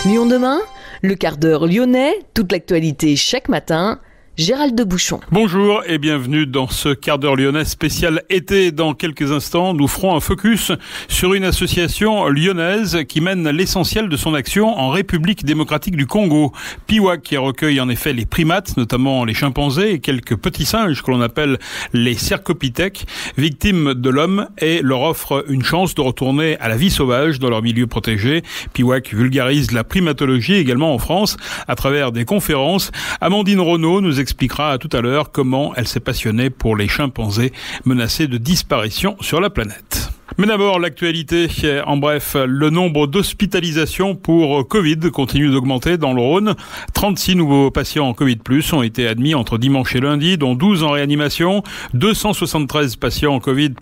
Lyon demain, le quart d'heure lyonnais, toute l'actualité chaque matin. Gérald de Bouchon. Bonjour et bienvenue dans ce quart d'heure lyonnais spécial été. Dans quelques instants, nous ferons un focus sur une association lyonnaise qui mène l'essentiel de son action en République démocratique du Congo. PIWAC, qui recueille en effet les primates, notamment les chimpanzés et quelques petits singes que l'on appelle les cercopithèques, victimes de l'homme, et leur offre une chance de retourner à la vie sauvage dans leur milieu protégé. PIWAC vulgarise la primatologie également en France à travers des conférences. Amandine Renaud nous expliquera tout à l'heure comment elle s'est passionnée pour les chimpanzés menacés de disparition sur la planète. Mais d'abord, l'actualité. En bref, le nombre d'hospitalisations pour Covid continue d'augmenter dans le Rhône. 36 nouveaux patients en Covid+, ont été admis entre dimanche et lundi, dont 12 en réanimation. 273 patients en Covid+,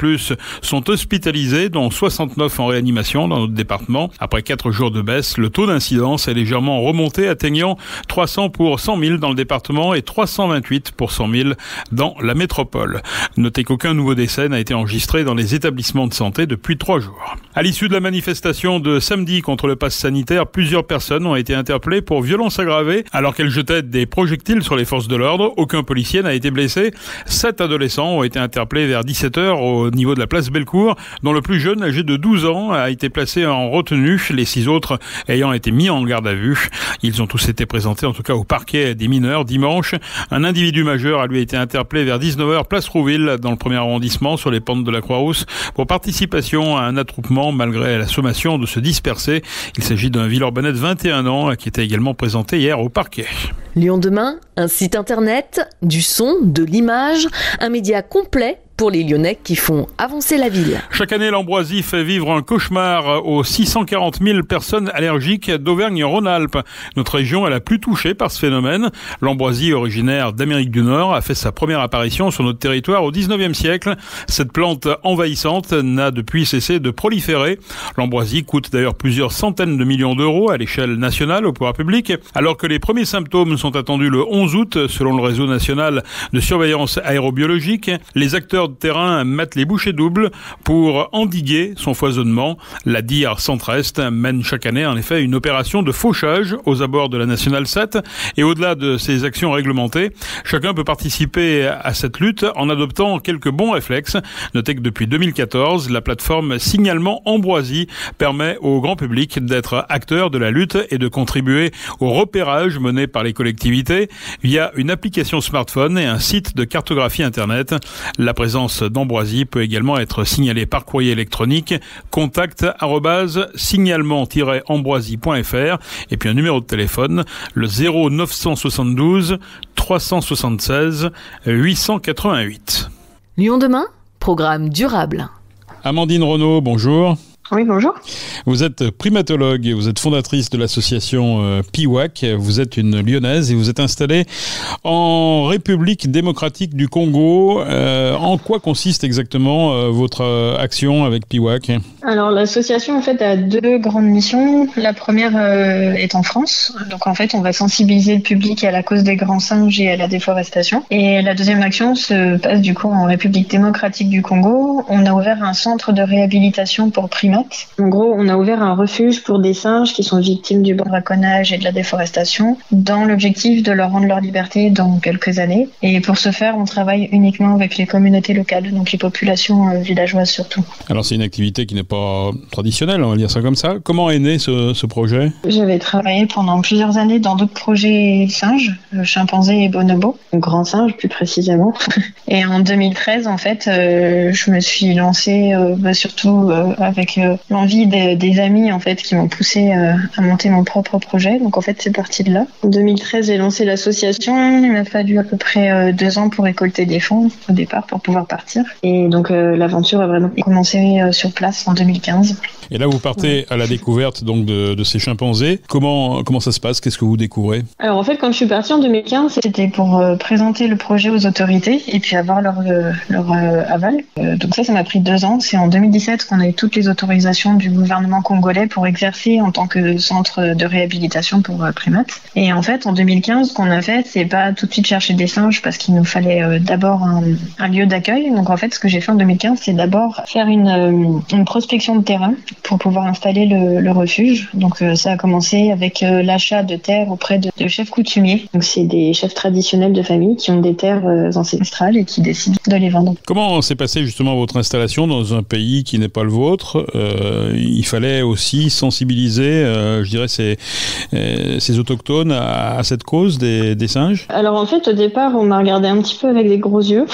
sont hospitalisés, dont 69 en réanimation dans notre département. Après 4 jours de baisse, le taux d'incidence est légèrement remonté, atteignant 300 pour 100 000 dans le département et 328 pour 100 000 dans la métropole. Notez qu'aucun nouveau décès n'a été enregistré dans les établissements de santé depuis 3 jours. À l'issue de la manifestation de samedi contre le pass sanitaire, plusieurs personnes ont été interpellées pour violence aggravée alors qu'elles jetaient des projectiles sur les forces de l'ordre. Aucun policier n'a été blessé. 7 adolescents ont été interpellés vers 17h au niveau de la place Bellecour, dont le plus jeune, âgé de 12 ans, a été placé en retenue, les 6 autres ayant été mis en garde à vue. Ils ont tous été présentés en tout cas au parquet des mineurs dimanche. Un individu majeur a lui été interpellé vers 19h place Rouville dans le 1er arrondissement sur les pentes de la Croix-Rousse pour participer à un attroupement malgré la sommation de se disperser. Il s'agit d'un Villeurbanais de 21 ans qui était également présenté hier au parquet. Lyon demain, un site internet, du son, de l'image, un média complet pour les Lyonnais qui font avancer la ville. Chaque année, l'ambroisie fait vivre un cauchemar aux 640 000 personnes allergiques d'Auvergne-Rhône-Alpes. Notre région est la plus touchée par ce phénomène. L'ambroisie, originaire d'Amérique du Nord, a fait sa première apparition sur notre territoire au 19e siècle. Cette plante envahissante n'a depuis cessé de proliférer. L'ambroisie coûte d'ailleurs plusieurs centaines de millions d'euros à l'échelle nationale au pouvoir public. Alors que les premiers symptômes sont attendus le 11 août, selon le réseau national de surveillance aérobiologique, les acteurs de terrain mettent les bouchées doubles pour endiguer son foisonnement. La DIR Centre-Est mène chaque année en effet une opération de fauchage aux abords de la Nationale 7 et au-delà de ces actions réglementées, chacun peut participer à cette lutte en adoptant quelques bons réflexes. Notez que depuis 2014, la plateforme Signalement Ambroisie permet au grand public d'être acteur de la lutte et de contribuer au repérage mené par les collectivités via une application smartphone et un site de cartographie internet. La présence d'ambroisie peut également être signalée par courrier électronique contact@signalement-ambroisie.fr et puis un numéro de téléphone, le 0972 376 888. Lyon demain, programme durable. Amandine Renaud, bonjour. Oui, bonjour. Vous êtes primatologue et vous êtes fondatrice de l'association PIWAC. Vous êtes une Lyonnaise et vous êtes installée en République démocratique du Congo. En quoi consiste exactement votre action avec PIWAC ? Alors, l'association, en fait, a 2 grandes missions. La première est en France. Donc, en fait, on va sensibiliser le public à la cause des grands singes et à la déforestation. Et la deuxième action se passe, du coup, en République démocratique du Congo. On a ouvert un centre de réhabilitation pour primates. En gros, on a ouvert un refuge pour des singes qui sont victimes du braconnage et de la déforestation dans l'objectif de leur rendre leur liberté dans quelques années. Et pour ce faire, on travaille uniquement avec les communautés locales, donc les populations villageoises surtout. Alors, c'est une activité qui n'est pas traditionnelle, on va dire ça comme ça. Comment est né ce projet ? J'avais travaillé pendant plusieurs années dans d'autres projets singes, chimpanzés et bonobos, grands singes plus précisément. Et en 2013, en fait, je me suis lancée surtout avec l'envie des amis en fait qui m'ont poussé à monter mon propre projet. Donc en fait c'est parti de là. En 2013 j'ai lancé l'association. Il m'a fallu à peu près 2 ans pour récolter des fonds au départ pour pouvoir partir. Et donc l'aventure a vraiment commencé sur place en 2015. Et là vous partez à la découverte donc de ces chimpanzés. Comment ça se passe ? Qu'est-ce que vous découvrez ? Alors en fait quand je suis partie en 2015 c'était pour présenter le projet aux autorités et puis avoir leur aval. Donc ça m'a pris 2 ans. C'est en 2017 qu'on a eu toutes les autorités l'autorisation du gouvernement congolais pour exercer en tant que centre de réhabilitation pour primates. Et en fait, en 2015, ce qu'on a fait, c'est pas tout de suite chercher des singes parce qu'il nous fallait d'abord un lieu d'accueil. Donc en fait, ce que j'ai fait en 2015, c'est d'abord faire une prospection de terrain pour pouvoir installer le refuge. Donc ça a commencé avec l'achat de terres auprès de chefs coutumiers. Donc c'est des chefs traditionnels de famille qui ont des terres ancestrales et qui décident de les vendre. Comment s'est passée justement votre installation dans un pays qui n'est pas le vôtre? Il fallait aussi sensibiliser, je dirais, ces autochtones à cette cause des singes? Alors en fait, au départ, on m'a regardé un petit peu avec des gros yeux.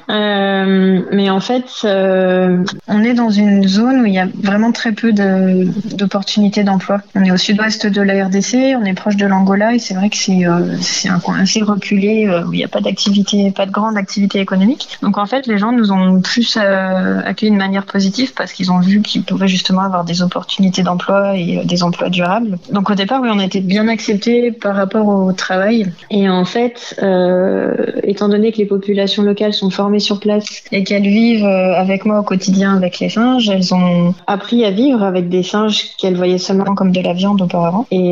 Mais en fait, on est dans une zone où il y a vraiment très peu d'opportunités d'emploi. On est au sud-ouest de la RDC, on est proche de l'Angola et c'est vrai que c'est un coin assez reculé où il n'y a pas de grande activité économique. Donc en fait, les gens nous ont plus accueillis de manière positive parce qu'ils ont vu qu'ils pouvaient justement avoir des opportunités d'emploi et des emplois durables. Donc au départ, oui, on a été bien acceptés par rapport au travail. Et en fait, étant donné que les populations locales sont formées sur place et qu'elles vivent avec moi au quotidien avec les singes, elles ont appris à vivre avec des singes qu'elles voyaient seulement comme de la viande auparavant. Et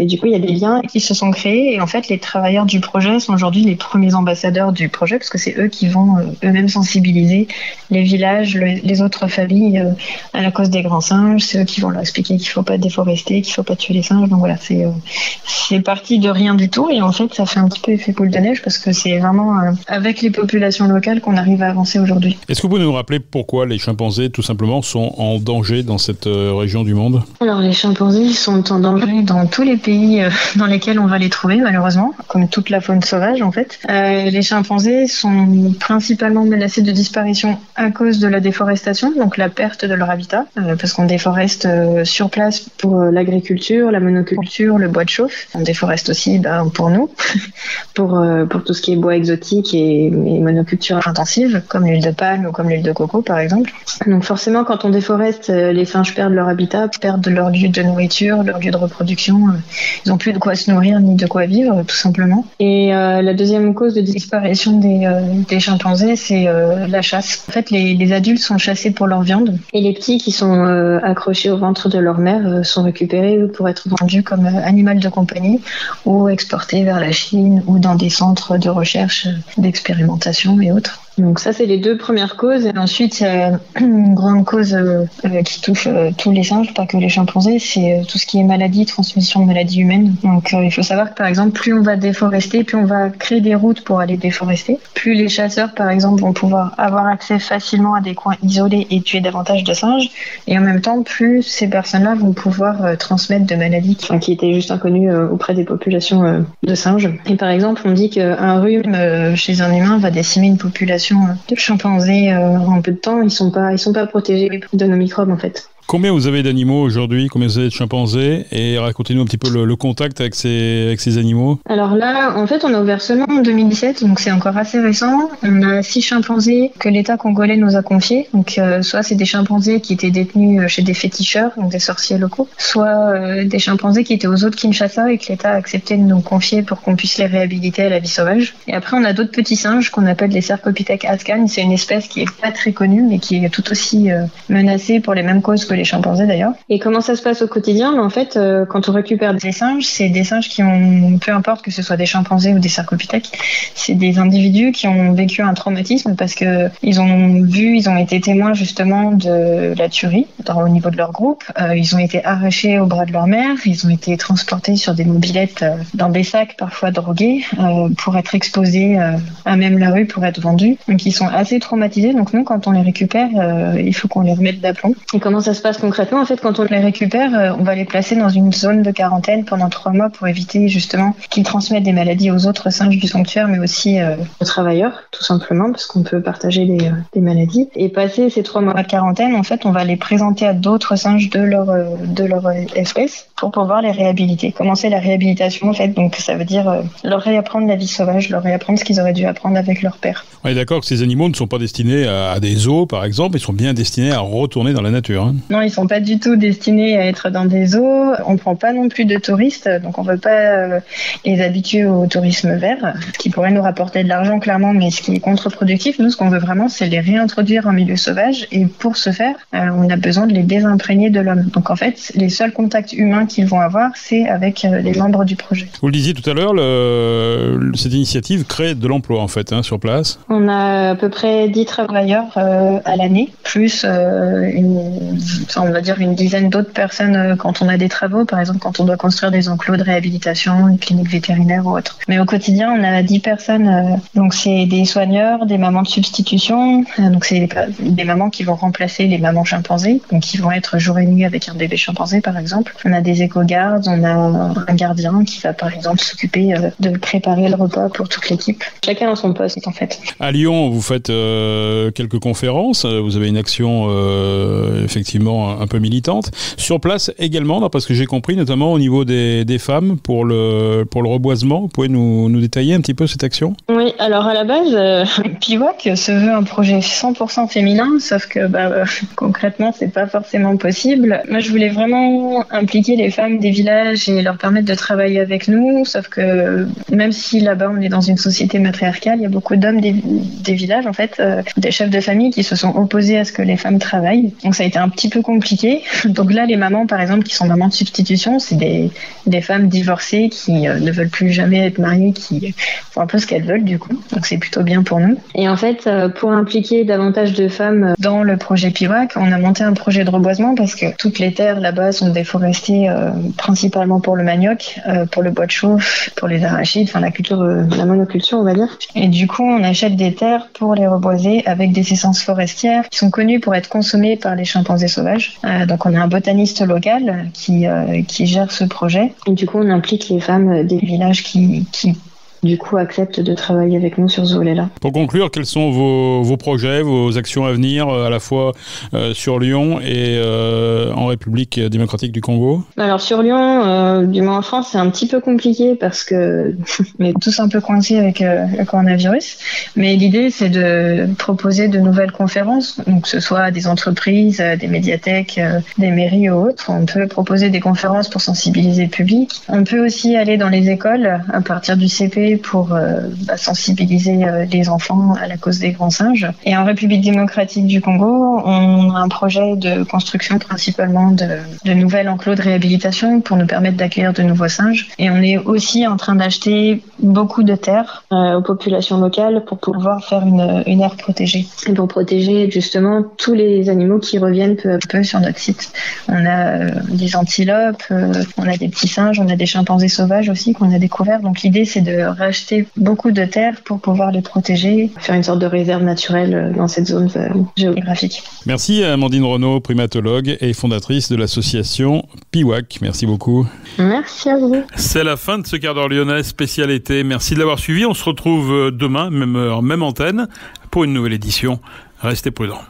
du coup, il y a des liens qui se sont créés. Et en fait, les travailleurs du projet sont aujourd'hui les premiers ambassadeurs du projet parce que c'est eux qui vont eux-mêmes sensibiliser les villages, les autres familles à la cause des grands singes. C'est eux qui vont leur expliquer qu'il ne faut pas déforester, qu'il ne faut pas tuer les singes. Donc voilà, c'est parti de rien du tout. Et en fait, ça fait un petit peu effet boule de neige parce que c'est vraiment avec les populations locales qu'on arrive à avancer aujourd'hui. Est-ce que vous pouvez nous rappeler pourquoi les chimpanzés, tout simplement, sont en danger dans cette région du monde? Alors, les chimpanzés sont en danger dans tous les pays dans lesquels on va les trouver, malheureusement, comme toute la faune sauvage, en fait. Les chimpanzés sont principalement menacés de disparition à cause de la déforestation, donc la perte de leur habitat, parce qu'on déforeste sur place pour l'agriculture, la monoculture, le bois de chauffe. On déforeste aussi pour nous, pour tout ce qui est bois exotique et monoculture intensive, comme l'huile de palme ou comme l'huile de coco, par exemple. Donc forcément, quand on déforeste, les singes perdent leur habitat, perdent leur lieu de nourriture, leur lieu de reproduction. Ils n'ont plus de quoi se nourrir ni de quoi vivre, tout simplement. Et la deuxième cause de disparition des chimpanzés, c'est la chasse. En fait, les adultes sont chassés pour leur viande et les petits qui sont accrochés au ventre de leur mère sont récupérés pour être vendus comme animal de compagnie ou exportés vers la Chine ou dans des centres de recherche d'expérimentation et autres. Donc ça, c'est les deux premières causes. Et ensuite, il y a une grande cause qui touche tous les singes, pas que les chimpanzés, c'est tout ce qui est maladie, transmission de maladies humaines. Donc il faut savoir que, par exemple, plus on va déforester, plus on va créer des routes pour aller déforester, plus les chasseurs, par exemple, vont pouvoir avoir accès facilement à des coins isolés et tuer davantage de singes. Et en même temps, plus ces personnes-là vont pouvoir transmettre de maladies qui étaient juste inconnues auprès des populations de singes. Et par exemple, on dit qu'un rhume chez un humain va décimer une population de chimpanzés en peu de temps. Ils sont pas protégés de nos microbes en fait. Combien vous avez d'animaux aujourd'hui? Combien vous avez de chimpanzés? Et racontez-nous un petit peu le contact avec ces animaux. Alors là, en fait, on a ouvert seulement en 2017, donc c'est encore assez récent. On a 6 chimpanzés que l'État congolais nous a confiés. Donc soit c'est des chimpanzés qui étaient détenus chez des féticheurs, donc des sorciers locaux, soit des chimpanzés qui étaient aux eaux de Kinshasa et que l'État a accepté de nous confier pour qu'on puisse les réhabiliter à la vie sauvage. Et après, on a d'autres petits singes qu'on appelle les Cercopithèques ascan. C'est une espèce qui est pas très connue, mais qui est tout aussi menacée pour les mêmes causes que les chimpanzés d'ailleurs. Et comment ça se passe au quotidien? En fait, quand on récupère des singes, c'est des singes qui ont, peu importe que ce soit des chimpanzés ou des cercopithèques, c'est des individus qui ont vécu un traumatisme parce que ils ont été témoins justement de la tuerie au niveau de leur groupe. Ils ont été arrachés au bras de leur mère, ils ont été transportés sur des mobylettes dans des sacs parfois drogués pour être exposés à même la rue pour être vendus. Donc ils sont assez traumatisés. Donc nous, quand on les récupère, il faut qu'on les remette d'aplomb. Et comment ça se passe concrètement? En fait, quand on les récupère, on va les placer dans une zone de quarantaine pendant 3 mois pour éviter justement qu'ils transmettent des maladies aux autres singes du sanctuaire, mais aussi aux travailleurs, tout simplement, parce qu'on peut partager des maladies. Et passer ces 3 mois de quarantaine, en fait, on va les présenter à d'autres singes de leur espèce pour pouvoir les réhabiliter. Commencer la réhabilitation, en fait, donc ça veut dire leur réapprendre la vie sauvage, leur réapprendre ce qu'ils auraient dû apprendre avec leur père. On est d'accord que ces animaux ne sont pas destinés à des zoos, par exemple, ils sont bien destinés à retourner dans la nature. Hein. Non, ils sont pas du tout destinés à être dans des zoos. On prend pas non plus de touristes, donc on veut pas les habituer au tourisme vert, qui pourrait nous rapporter de l'argent clairement, mais ce qui est contre-productif. Nous, ce qu'on veut vraiment, c'est les réintroduire en milieu sauvage, et pour ce faire, on a besoin de les désimprégner de l'homme. Donc en fait, les seuls contacts humains qu'ils vont avoir, c'est avec les membres du projet. Vous le disiez tout à l'heure, cette initiative crée de l'emploi en fait sur place. On a à peu près 10 travailleurs à l'année, plus on va dire une dizaine d'autres personnes quand on a des travaux, par exemple quand on doit construire des enclos de réhabilitation, une clinique vétérinaire ou autre. Mais au quotidien, on a 10 personnes, donc c'est des soigneurs, des mamans de substitution, donc c'est des mamans qui vont remplacer les mamans chimpanzés, donc qui vont être jour et nuit avec un bébé chimpanzé par exemple. On a des éco-gardes, on a un gardien qui va par exemple s'occuper de préparer le repas pour toute l'équipe. Chacun a son poste en fait. À Lyon, vous faites quelques conférences, vous avez une action effectivement un peu militante. Sur place également, parce que j'ai compris, notamment au niveau des femmes pour le reboisement. Vous pouvez nous détailler un petit peu cette action ? Oui, alors à la base, Piwak se veut un projet 100% féminin, sauf que concrètement, c'est pas forcément possible. Moi, je voulais vraiment impliquer les femmes des villages et leur permettre de travailler avec nous, sauf que même si là-bas, on est dans une société matriarcale, il y a beaucoup d'hommes des villages, en fait, des chefs de famille qui se sont opposés à ce que les femmes travaillent. Donc ça a été un petit peu compliqué. Donc là, les mamans, par exemple, qui sont mamans de substitution, c'est des femmes divorcées qui ne veulent plus jamais être mariées, qui font un peu ce qu'elles veulent du coup. Donc c'est plutôt bien pour nous. Et en fait, pour impliquer davantage de femmes dans le projet Piwak, on a monté un projet de reboisement parce que toutes les terres là-bas sont déforestées principalement pour le manioc, pour le bois de chauffe, pour les arachides, enfin la monoculture on va dire. Et du coup, on achète des terres pour les reboiser avec des essences forestières qui sont connues pour être consommées par les chimpanzés sauvages. Donc on a un botaniste local qui gère ce projet. Et du coup, on implique les femmes des villages qui du coup acceptent de travailler avec nous sur ce volet-là. Pour conclure, quels sont vos projets, vos actions à venir, à la fois sur Lyon et en République démocratique du Congo ? Alors sur Lyon, du moins en France, c'est un petit peu compliqué parce que on est tous un peu coincés avec le coronavirus. Mais l'idée, c'est de proposer de nouvelles conférences, donc que ce soit des entreprises, des médiathèques, des mairies ou autres. On peut proposer des conférences pour sensibiliser le public. On peut aussi aller dans les écoles à partir du CP pour sensibiliser les enfants à la cause des grands singes. Et en République démocratique du Congo, on a un projet de construction principalement de nouvelles enclos de réhabilitation pour nous permettre d'accueillir de nouveaux singes. Et on est aussi en train d'acheter beaucoup de terres aux populations locales pour pouvoir faire une aire protégée. Et pour protéger justement tous les animaux qui reviennent peu à peu sur notre site. On a des antilopes, on a des petits singes, on a des chimpanzés sauvages aussi qu'on a découverts. Donc l'idée, c'est de racheter beaucoup de terres pour pouvoir les protéger, faire une sorte de réserve naturelle dans cette zone géographique. Merci à Amandine Renaud, primatologue et fondatrice de l'association Piwak. Merci beaucoup. Merci à vous. C'est la fin de ce quart d'heure lyonnais spécial été. Merci de l'avoir suivi. On se retrouve demain, même heure, même antenne, pour une nouvelle édition. Restez prudents.